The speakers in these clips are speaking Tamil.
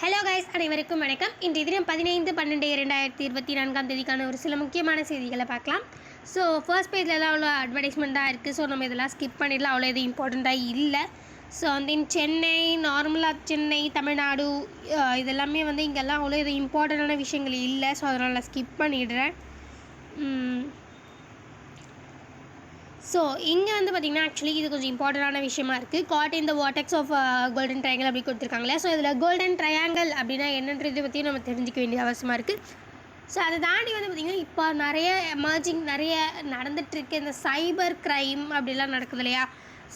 ஹலோ கைஸ், அனைவருக்கும் வணக்கம். இன்றைய தினம் 15/12/2024 ஒரு சில முக்கியமான செய்திகளை பார்க்கலாம். ஸோ ஃபர்ஸ்ட் பேஜ்லலாம் அவ்வளோ அட்வர்டைஸ்மெண்ட்டாக இருக்குது. ஸோ நம்ம இதெல்லாம் ஸ்கிப் பண்ணிடலாம், அவ்வளோ எதுவும் இம்பார்ட்டண்ட்டாக இல்லை. ஸோ சென்னை, நார்மலாக சென்னை, தமிழ்நாடு இதெல்லாமே இங்கெல்லாம் அவ்வளோ எதுவும் இம்பார்ட்டண்ட்டான விஷயங்கள் இல்லை. ஸோ அதனால் நான் ஸ்கிப் பண்ணிடுறேன். ஸோ இங்கே பார்த்திங்கன்னா ஆக்சுவலி இது கொஞ்சம் இம்பார்ட்டண்டான விஷயமா இருக்குது. Caught in the vortex of golden triangle அப்படி கொடுத்துருக்காங்களே. ஸோ இதில் கோல்டன் ட்ரையாங்கிள் அப்படின்னா என்னன்றது பற்றியும் நம்ம தெரிஞ்சிக்க வேண்டிய அவசியமாக இருக்குது. ஸோ அதை தாண்டி பார்த்திங்கன்னா இப்போ நிறைய எமர்ஜிங் நிறைய நடந்துகிட்ருக்கு. இந்த சைபர் க்ரைம் அப்படிலாம் நடக்குது இல்லையா?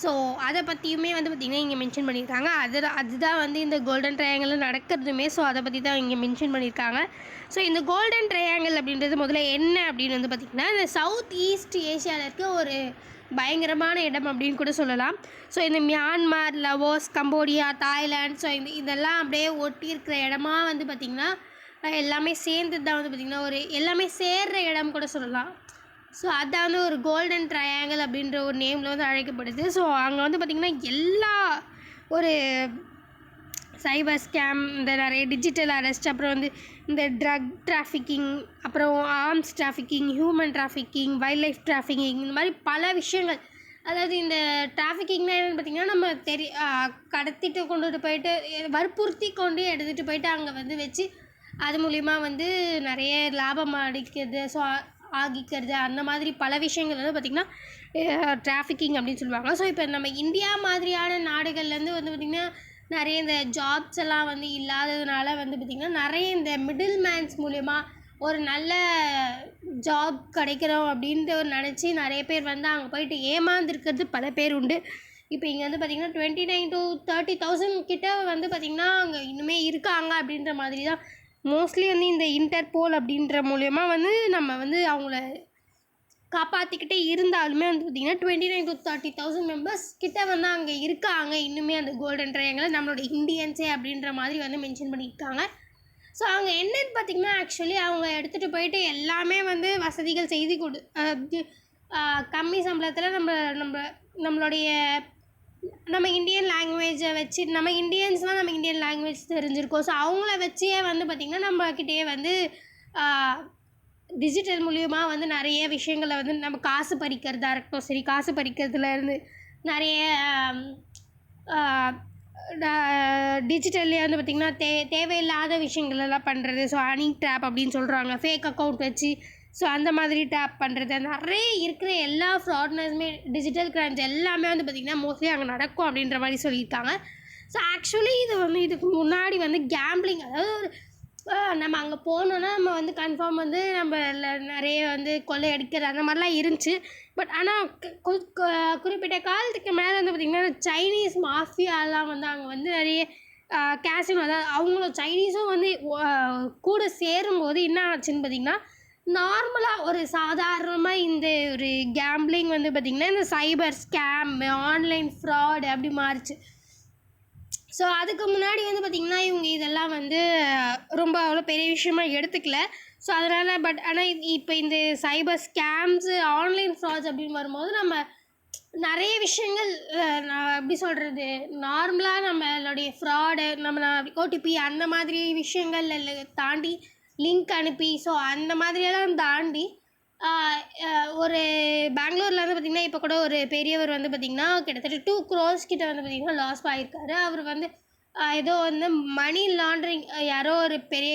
ஸோ அதை பற்றியுமே பார்த்திங்கன்னா இங்கே மென்ஷன் பண்ணியிருக்காங்க. அதுதான் இந்த கோல்டன் ட்ரையாங்கிள் நடக்கிறதுமே. ஸோ அதை பற்றி தான் இங்கே மென்ஷன் பண்ணியிருக்காங்க. ஸோ இந்த கோல்டன் ட்ரையாங்கிள் அப்படின்றது முதல்ல என்ன அப்படின்னு பார்த்திங்கன்னா, இந்த சவுத் ஈஸ்ட் ஏஷியாவில் இருக்க ஒரு பயங்கரமான இடம் அப்படின்னு கூட சொல்லலாம். ஸோ இந்த மியான்மர், லவோஸ், கம்போடியா, தாய்லாந்து, ஸோ இதெல்லாம் அப்படியே ஒட்டி இருக்கிற இடமா பார்த்திங்கன்னா எல்லாமே சேர்ந்து தான் பார்த்திங்கன்னா ஒரு எல்லாமே சேர்கிற இடம் கூட சொல்லலாம். ஸோ அதான் ஒரு கோல்டன் ட்ரையாங்கிள் அப்படின்ற ஒரு நேமில் அழைக்கப்படுது. ஸோ அங்கே பார்த்திங்கன்னா எல்லா ஒரு சைபர் ஸ்கேம், இந்த நிறைய டிஜிட்டல் அரெஸ்ட், அப்புறம் இந்த ட்ரக் டிராஃபிக்கிங், அப்புறம் arms trafficking, human trafficking, wild life trafficking, இந்த மாதிரி பல விஷயங்கள். அதாவது இந்த டிராஃபிக்கிங்னால் என்னென்னு பார்த்திங்கன்னா, நம்ம கடத்திட்டு கொண்டுட்டு போயிட்டு வற்புறுத்தி கொண்டு எடுத்துகிட்டு போயிட்டு அங்கே வச்சு அது மூலிமா நிறைய லாபம் அடிக்கிறது, ஸோ ஆகிக்கிறது, அந்த மாதிரி பல விஷயங்கள் பார்த்திங்கன்னா டிராஃபிக்கிங் அப்படின்னு சொல்லுவாங்க. ஸோ இப்போ நம்ம இந்தியா மாதிரியான நாடுகள்லேருந்து பார்த்திங்கன்னா நிறைய இந்த ஜாப்ஸ் எல்லாம் இல்லாததுனால பார்த்திங்கன்னா நிறைய இந்த மிடில் மேன்ஸ் மூலயமா ஒரு நல்ல ஜாப் கிடைக்கிறோம் அப்படின்ட்டு நினச்சி நிறைய பேர் அங்கே போயிட்டு ஏமாந்துருக்கிறது பல பேர் உண்டு. இப்போ இங்கே பார்த்திங்கன்னா 29,000 to 30,000 கிட்ட பார்த்திங்கன்னா அங்கே இன்னுமே இருக்காங்க அப்படின்ற மாதிரி தான். மோஸ்ட்லி இந்த இன்டர்போல் அப்படின்ற மூலயமா நம்ம அவங்கள காப்பாற்றிக்கிட்டே இருந்தாலுமே பார்த்திங்கன்னா 29,000 to 30,000 மெம்பர்ஸ் கிட்ட அங்கே இருக்காங்க இன்னுமே அந்த கோல்டன் ட்ரையாங்கிள் நம்மளோட இந்தியன்ஸே அப்படின்ற மாதிரி மென்ஷன் பண்ணியிருக்காங்க. ஸோ அவங்க என்னன்னு பார்த்திங்கன்னா ஆக்சுவலி அவங்க எடுத்துகிட்டு போயிட்டு எல்லாமே வசதிகள் செய்து கம்மி சம்பளத்தில் நம்மளுடைய நம்ம இந்தியன் லாங்குவேஜை வச்சு நம்ம இந்தியன்ஸ்னால் நம்ம இந்தியன் லாங்குவேஜ் தெரிஞ்சிருக்கோம். ஸோ அவங்கள வச்சே பார்த்திங்கன்னா நம்மக்கிட்டே டிஜிட்டல் மூலிமா நிறைய விஷயங்களை நம்ம காசு பறிக்கிறதா இருக்கட்டும், சரி காசு பறிக்கிறதுலேருந்து நிறைய டிஜிட்டல்லே பார்த்திங்கன்னா தேவையில்லாத விஷயங்களெல்லாம் பண்ணுறது. ஸோ ஹனி ட்ராப் அப்படின்னு சொல்கிறாங்க, ஃபேக் அக்கௌண்ட் வச்சு ஸோ அந்த மாதிரி டேப் பண்ணுறது, நிறைய இருக்கிற எல்லா ஃப்ராட்னஸுமே டிஜிட்டல் கிரைம்ஸ் எல்லாமே பார்த்திங்கன்னா மோஸ்ட்லி அங்கே நடக்கும் அப்படின்ற மாதிரி சொல்லியிருக்காங்க. ஸோ ஆக்சுவலி இதுக்கு முன்னாடி கேம்பிளிங், அதாவது நம்ம அங்கே போனோன்னா நம்ம கன்ஃபார்ம் நம்ம நிறைய கொள்ளையடிக்கிறது அந்த மாதிரிலாம் இருந்துச்சு. பட் ஆனால் குறிப்பிட்ட காலத்துக்கு மேலே பார்த்திங்கன்னா சைனீஸ் மாஃபியாலாம் அங்கே நிறைய கேசினோ, அதாவது அவங்களும் சைனீஸும் கூட சேரும்போது என்ன ஆச்சுன்னு பார்த்திங்கன்னா, நார்மலாக ஒரு சாதாரணமாக இந்த ஒரு கேம்பிளிங் பார்த்திங்கன்னா இந்த சைபர் ஸ்கேம், ஆன்லைன் ஃப்ராடு அப்படி மாறிச்சு. ஸோ அதுக்கு முன்னாடி பார்த்திங்கன்னா இவங்க இதெல்லாம் ரொம்ப அவ்வளோ பெரிய விஷயமாக எடுத்துக்கல. ஸோ அதனால் பட் ஆனால் இப்போ இந்த சைபர் ஸ்கேம்ஸு, ஆன்லைன் ஃப்ராட்ஸ் அப்படின்னு வரும்போது நம்ம நிறைய விஷயங்கள் நான் எப்படி சொல்கிறது, நார்மலாக நம்மளுடைய ஃப்ராடு, நம்ம ஓடிபி அந்த மாதிரி விஷயங்கள் தாண்டி லிங்க் அனுப்பி, ஸோ அந்த மாதிரியெல்லாம் தாண்டி ஒரு பெங்களூரில் பார்த்திங்கன்னா இப்போ கூட ஒரு பெரியவர் பார்த்திங்கன்னா கிட்டத்தட்ட 2 crores கிட்ட பார்த்திங்கன்னா லாஸ் ஆகியிருக்காரு. அவர் ஏதோ மணி லாண்ட்ரிங், யாரோ ஒரு பெரிய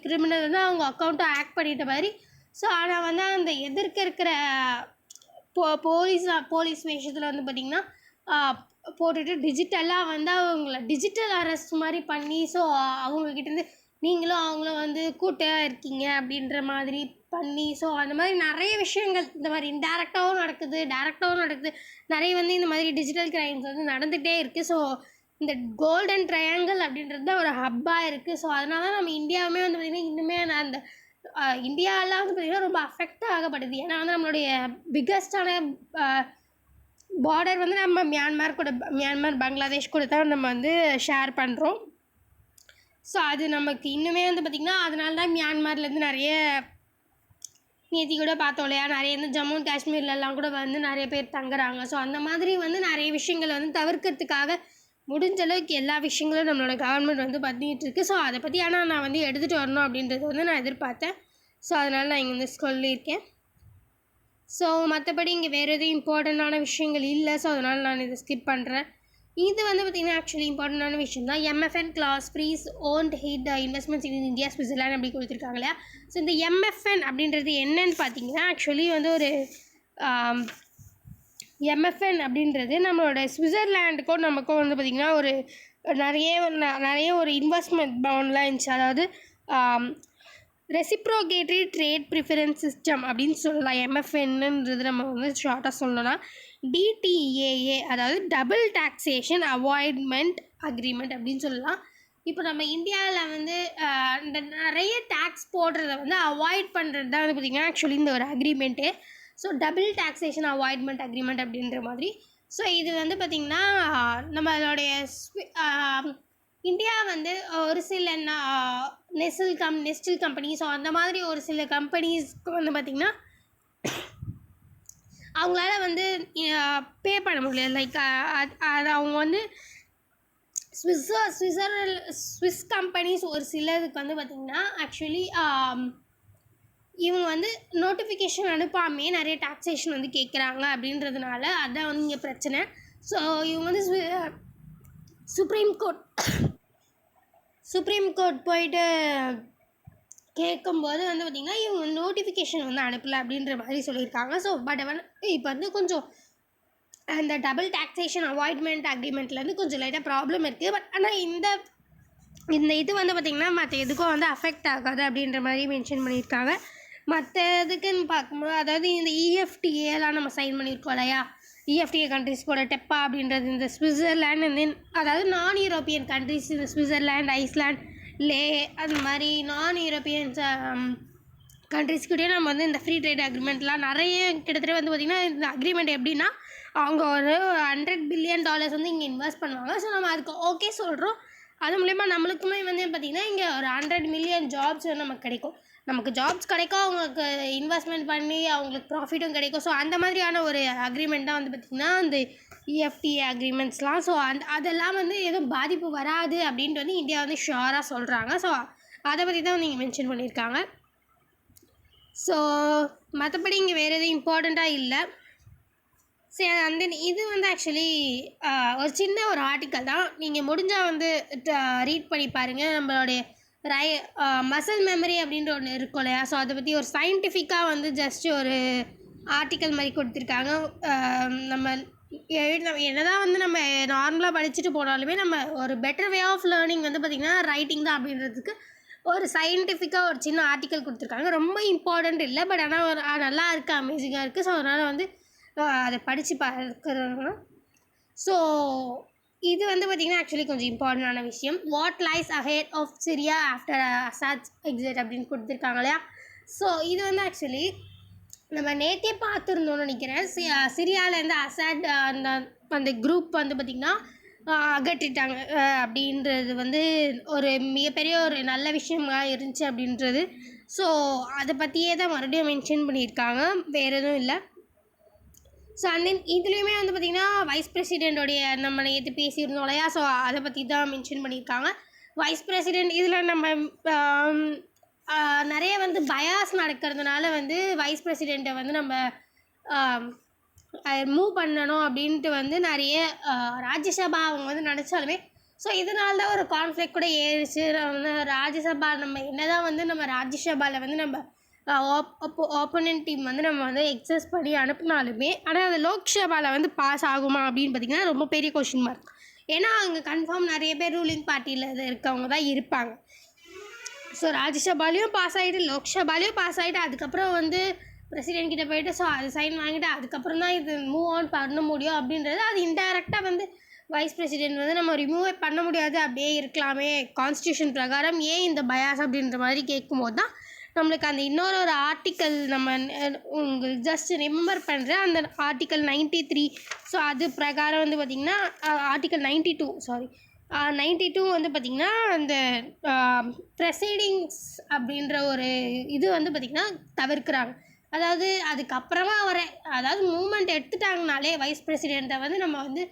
கிரிமினல் அவங்க அக்கௌண்ட்டை ஆக்ட் பண்ணிட்ட மாதிரி. ஸோ ஆனால் அந்த எதிர்க்க இருக்கிற போலீஸ் விஷயத்தில் பார்த்திங்கன்னா போட்டுட்டு டிஜிட்டலாக அவங்கள டிஜிட்டல் அரெஸ்ட் மாதிரி பண்ணி, ஸோ அவங்கக்கிட்டேருந்து நீங்களும் அவங்களும் கூட்டாக இருக்கீங்க அப்படின்ற மாதிரி பண்ணி, ஸோ அந்த மாதிரி நிறைய விஷயங்கள் இந்த மாதிரி இன்டேரக்டாகவும் நடக்குது, டேரெக்டாகவும் நடக்குது. நிறைய இந்த மாதிரி டிஜிட்டல் கிரைம்ஸ் நடந்துகிட்டே இருக்குது. ஸோ இந்த கோல்டன் ட்ரையாங்கிள் அப்படின்றது தான் ஒரு ஹப்பாக இருக்குது. ஸோ அதனால தான் நம்ம இந்தியாவுமே பார்த்திங்கன்னா இன்னுமே அந்த இந்தியாவெலாம் பார்த்திங்கன்னா ரொம்ப அஃபெக்ட் ஆகப்படுது. ஏன்னா நம்மளுடைய பிக்கஸ்டான பார்டர் நம்ம மியான்மர், பங்களாதேஷ் கூட தான் நம்ம ஷேர் பண்ணுறோம். ஸோ அது நமக்கு இன்னுமே பார்த்திங்கன்னா அதனால தான் மியான்மர்லேருந்து நிறைய நேற்று கூட பார்த்தோம் இல்லையா, நிறைய ஜம்மு காஷ்மீர்லலாம் கூட நிறைய பேர் தங்குறாங்க. ஸோ அந்த மாதிரி நிறைய விஷயங்கள் தவிர்க்கிறதுக்காக முடிஞ்ச அளவுக்கு எல்லா விஷயங்களும் நம்மளோட கவர்மெண்ட் வந்து பண்ணிகிட்ருக்கு. ஸோ அதை பற்றி ஆனால் நான் வந்து எடுத்துகிட்டு வரணும் அப்படின்றது வந்து நான் எதிர்பார்த்தேன். ஸோ அதனால் நான் இங்கே வந்து சொல்லியிருக்கேன். ஸோ மற்றபடி இங்கே வேறு எதுவும் இம்பார்ட்டண்ட்டான விஷயங்கள் இல்லை. ஸோ அதனால் நான் இதை ஸ்கிப் பண்ணுறேன். இது வந்து பார்த்திங்கன்னா ஆக்சுவலி இம்பார்ட்டண்டான விஷயம் தான். MFN clause freeze won't hit investments in India Switzerland அப்படி கொடுத்துருக்காங்க இல்லையா. ஸோ இந்த எம்எஃப்என் அப்படின்றது என்னன்னு பார்த்தீங்கன்னா ஆக்சுவலி வந்து ஒரு எம்எஃப்என் அப்படின்றது நம்மளோட ஸ்விட்சர்லாண்டுக்கும் நமக்கும் வந்து பார்த்திங்கன்னா ஒரு நிறைய ஒரு இன்வெஸ்ட்மெண்ட் பவுண்ட்லாம் இருந்துச்சு. அதாவது ரெசிப்ரோகேட்டரி ட்ரேட் ப்ரிஃபரன்ஸ் சிஸ்டம் அப்படின்னு சொல்லலாம். எம்எஃப்என்ன்றது நம்ம வந்து ஷார்ட்டாக சொல்லணும்னா டிடிஏஏ, அதாவது டபுள் டாக்ஸேஷன் அவாய்ட்மெண்ட் அக்ரிமெண்ட் அப்படின்னு சொல்லலாம். இப்போ நம்ம இந்தியாவில் வந்து இந்த நிறைய டேக்ஸ் போடுறத வந்து அவாய்ட் பண்ணுறது தான் வந்து பார்த்திங்கன்னா ஆக்சுவலி இந்த ஒரு அக்ரிமெண்ட்டே. ஸோ டபுள் டாக்ஸேஷன் அவாய்ட்மெண்ட் அக்ரிமெண்ட் அப்படின்ற மாதிரி. ஸோ இது வந்து பார்த்திங்கன்னா நம்மளுடைய இந்தியா வந்து ஒரு சில நெஸ்டில் கம்பெனி, ஸோ அந்த மாதிரி ஒரு சில கம்பெனிஸ்க்கு வந்து பார்த்திங்கன்னா அவங்களால வந்து பே பண்ண முடியல. லைக் அது அவங்க வந்து ஸ்விஸ் கம்பெனிஸ் ஒரு சிலருக்கு வந்து பார்த்திங்கன்னா ஆக்சுவலி இவங்க வந்து நோட்டிஃபிகேஷன் அனுப்பாமே நிறைய டாக்ஸேஷன் வந்து கேட்குறாங்க அப்படின்றதுனால அதான் வந்து இங்கே பிரச்சனை. ஸோ இவங்க வந்து சுப்ரீம் கோர்ட் போயிட்டு கேட்கும்போது வந்து பார்த்திங்கன்னா இவங்க நோட்டிஃபிகேஷன் வந்து அனுப்பலை அப்படின்ற மாதிரி சொல்லியிருக்காங்க. ஸோ பட் இப்போ வந்து கொஞ்சம் அந்த டபுள் டாக்ஸேஷன் அவாய்ட்மெண்ட் அக்ரிமெண்ட்லேருந்து கொஞ்சம் லைட்டாக ப்ராப்ளம் இருக்குது. பட் ஆனால் இந்த இது வந்து பார்த்திங்கன்னா மற்ற எதுக்கும் வந்து அஃபெக்ட் ஆகாது அப்படின்ற மாதிரி மென்ஷன் பண்ணியிருக்காங்க. மற்ற இதுக்குன்னு பார்க்கும்போது அதாவது இந்த இஎஃப்டிஏலாம் நம்ம சைன் பண்ணியிருக்கோம் இல்லையா, இஎஃப்டிஏ கண்ட்ரிஸ்கோட டெப்பா அப்படின்றது இந்த ஸ்விட்சர்லாண்ட் அண்ட் தென் அதாவது நான் யூரோப்பியன் கண்ட்ரிஸ், இந்த ஸ்விட்சர்லாண்ட், ஐஸ்லாண்ட், லே அந்த மாதிரி நான் யூரோப்பியன்ஸ் கண்ட்ரிஸ்கிட்டே நம்ம வந்து இந்த ஃப்ரீ ட்ரேட் அக்ரிமெண்ட்லாம் நிறைய கிட்டத்தட்ட வந்து பார்த்திங்கன்னா இந்த அக்ரிமெண்ட் எப்படின்னா அவங்க ஒரு $100 பில்லியன் வந்து இங்கே இன்வெஸ்ட் பண்ணுவாங்க. ஸோ நம்ம அதுக்கு ஓகே சொல்கிறோம். அது மூலயமா நம்மளுக்குமே வந்து பார்த்திங்கன்னா இங்கே ஒரு 100 மில்லியன் ஜாப்ஸ் வந்து நமக்கு கிடைக்கும். நமக்கு ஜாப்ஸ் கிடைக்கும், அவங்களுக்கு இன்வெஸ்ட்மெண்ட் பண்ணி அவங்களுக்கு ப்ராஃபிட்டும் கிடைக்கும். ஸோ அந்த மாதிரியான ஒரு அக்ரிமெண்ட் தான் வந்து பார்த்திங்கன்னா இந்த இஎஃப்டிஏ அக்ரிமெண்ட்ஸ்லாம். ஸோ அதெல்லாம் வந்து எதுவும் பாதிப்பு வராது அப்படின்ட்டு வந்து இந்தியா வந்து ஷுவராக சொல்கிறாங்க. ஸோ அதை பற்றி தான் வந்து இங்கே மென்ஷன் பண்ணியிருக்காங்க. ஸோ மற்றபடி இங்கே வேறு எதுவும் இம்பார்ட்டண்ட்டாக இல்லை. சரி, அண்ட் தென் இது வந்து ஆக்சுவலி ஒரு சின்ன ஒரு ஆர்டிக்கல் தான். நீங்கள் முடிஞ்சால் வந்து ரீட் பண்ணி பாருங்கள். நம்மளுடைய மசில் மெமரி அப்படின்ற ஒன்று இருக்கும் இல்லையா, ஸோ அதை பற்றி ஒரு சயின்டிஃபிக்காக வந்து ஜஸ்ட் ஒரு ஆர்டிக்கல் மாதிரி கொடுத்துருக்காங்க. நம்ம என்னதான் வந்து நம்ம நார்மலாக படிச்சுட்டு போனாலுமே நம்ம ஒரு பெட்டர் வே ஆஃப் லேர்னிங் வந்து பார்த்திங்கன்னா ரைட்டிங் தான் அப்படின்றதுக்கு ஒரு சயின்டிஃபிக்காக ஒரு சின்ன ஆர்டிக்கல் கொடுத்துருக்காங்க. ரொம்ப இம்பார்ட்டண்ட் இல்லை, பட் ஆனால் ஒரு நல்லா இருக்குது, அமேசிங்காக இருக்குது. ஸோ அதனால் வந்து அதை படித்து பார்க்குறாங்க. ஸோ இது வந்து பார்த்திங்கன்னா ஆக்சுவலி கொஞ்சம் இம்பார்ட்டண்டான விஷயம். What lies ahead of Syria after Assad's exit அப்படின்னு கொடுத்துருக்காங்க இல்லையா. ஸோ இது வந்து ஆக்சுவலி நம்ம நேற்றே பார்த்துருந்தோம்னு நினைக்கிறேன். சிரியாவிலேருந்து அசாட் அந்த குரூப் வந்து பார்த்திங்கன்னா அகற்றிட்டாங்க அப்படின்றது வந்து ஒரு மிகப்பெரிய ஒரு நல்ல விஷயமாக இருந்துச்சு அப்படின்றது. ஸோ அதை பற்றியே தான் மறுபடியும் மென்ஷன் பண்ணியிருக்காங்க, வேறு எதுவும் இல்லை. ஸோ அண்ட் தென் இதுலேயுமே வந்து பார்த்திங்கன்னா வைஸ் பிரசிடெண்ட்டோடைய நம்ம நேற்று பேசியிருந்தோம் இல்லையா, ஸோ அதை பற்றி தான் மென்ஷன் பண்ணியிருக்காங்க. வைஸ் பிரசிடெண்ட் இதில் நம்ம நிறைய வந்து பயாஸ் நடக்கிறதுனால வந்து வைஸ் பிரசிடெண்ட்டை வந்து நம்ம மூவ் பண்ணணும் அப்படின்ட்டு வந்து நிறைய ராஜ்யசபா அவங்க வந்து நினச்சாலுமே ஸோ இதனால தான் ஒரு கான்ஃப்ளிக்ட் கூட ஏறிச்சு. ராஜ்யசபா நம்ம என்ன தான் வந்து நம்ம ராஜ்யசபாவில் வந்து நம்ம ஆப்போனன்ட் டீம் வந்து நம்ம வந்து எக்ஸஸ் பண்ணி அனுப்புனாலுமே ஆனால் அந்த லோக்சபாவில் வந்து பாஸ் ஆகுமா அப்படின்னு பார்த்திங்கன்னா ரொம்ப பெரிய கொஷின் மார்க். ஏன்னா அங்கே கன்ஃபார்ம் நிறைய பேர் ரூலிங் பார்ட்டியில் இருக்கவங்க தான் இருப்பாங்க. ஸோ ராஜ்யசபாலையும் பாஸ் ஆகிட்டு லோக்சபாலையும் பாஸ் ஆகிட்டு அதுக்கப்புறம் வந்து பிரசிடென்ட் கிட்ட போயிட்டு ஸோ அது சைன் வாங்கிட்டு அதுக்கப்புறம் தான் இது மூவ் ஆன் பண்ண முடியும் அப்படின்றது. அது இன்டைரக்டாக வந்து வைஸ் பிரசிடென்ட் வந்து நம்ம ரிமூவே பண்ண முடியாது, அப்படியே இருக்கலாமே கான்ஸ்டியூஷன் பிரகாரம், ஏன் இந்த பயாஸ் அப்படின்ற மாதிரி கேட்கும்போது தான் நம்மளுக்கு அந்த இன்னொரு ஒரு ஆர்டிக்கல் நம்ம உங்களுக்கு ஜஸ்ட் ரிமெம்பர் பண்ணுறேன். அந்த ஆர்டிக்கல் 93 ஸோ அது பிரகாரம் வந்து பார்த்திங்கன்னா ஆர்டிக்கல் 92 வந்து பார்த்திங்கன்னா அந்த ப்ரெசைடிங்ஸ் அப்படின்ற ஒரு இது வந்து பார்த்திங்கன்னா தவிர்க்கிறாங்க. அதாவது அதுக்கப்புறமா அதாவது மூமெண்ட் எடுத்துட்டாங்கனாலே வைஸ் பிரசிடெண்ட்டை வந்து நம்ம வந்து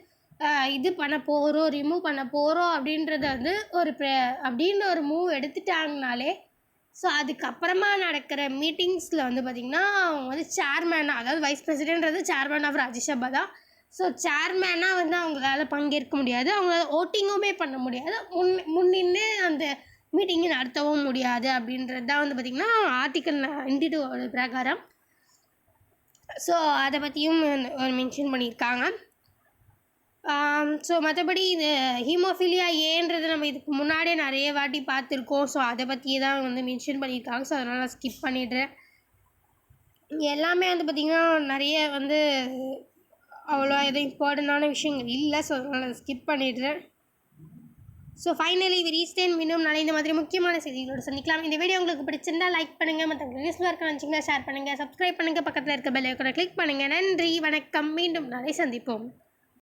இது பண்ண போகிறோம், ரிமூவ் பண்ண போகிறோம் அப்படின்றத வந்து அப்படின்ற ஒரு மூவ் எடுத்துட்டாங்கனாலே, ஸோ அதுக்கப்புறமா நடக்கிற மீட்டிங்ஸில் வந்து பார்த்திங்கன்னா அவங்க வந்து சேர்மேனாக, அதாவது வைஸ் பிரசிடென்ட்ன்றது சேர்மேன் ஆஃப் ராஜ்யசபா தான். ஸோ சேர்மேனாக வந்து அவங்களால பங்கேற்க முடியாது, அவங்க ஓட்டிங்குமே பண்ண முடியாது, முன்னின்று அந்த மீட்டிங்கை நடத்தவும் முடியாது அப்படின்றது தான் வந்து பார்த்திங்கன்னா ஆர்டிக்கல் 92 பிரகாரம். ஸோ அதை பற்றியும் மென்ஷன் பண்ணியிருக்காங்க. ஸோ மற்றபடி இது ஹீமோஃபிலியா ஏன்றது நம்ம இதுக்கு முன்னாடியே நிறைய வாட்டி பார்த்துருக்கோம். ஸோ அதை பற்றியே தான் வந்து மென்ஷன் பண்ணியிருக்காங்க. ஸோ அதனால் நான் ஸ்கிப் பண்ணிடுறேன். எல்லாமே வந்து பார்த்திங்கன்னா நிறைய வந்து அவ்வளோ எதுவும் இம்பார்ட்டண்டான விஷயங்கள் இல்லை. ஸோ அதனால் நான் ஸ்கிப் பண்ணிடுறேன். ஸோ ஃபைனலி வி ரீச் 10 இன்னும் நாளை இந்த மாதிரி முக்கியமான செய்திகளோடு சந்திக்கலாம். இந்த வீடியோ உங்களுக்கு பிடிச்சிருந்தா லைக் பண்ணுங்கள், மற்றவங்களுக்கு யூஸ்ஃபுல்லாக இருக்க நினச்சிங்கன்னா ஷேர் பண்ணுங்கள், சப்ஸ்கிரைப் பண்ணுங்கள், பக்கத்தில் இருக்க பெல் ஐகானை கிளிக் பண்ணுங்கள். நன்றி, வணக்கம், மீண்டும் நாளை சந்திப்போம்.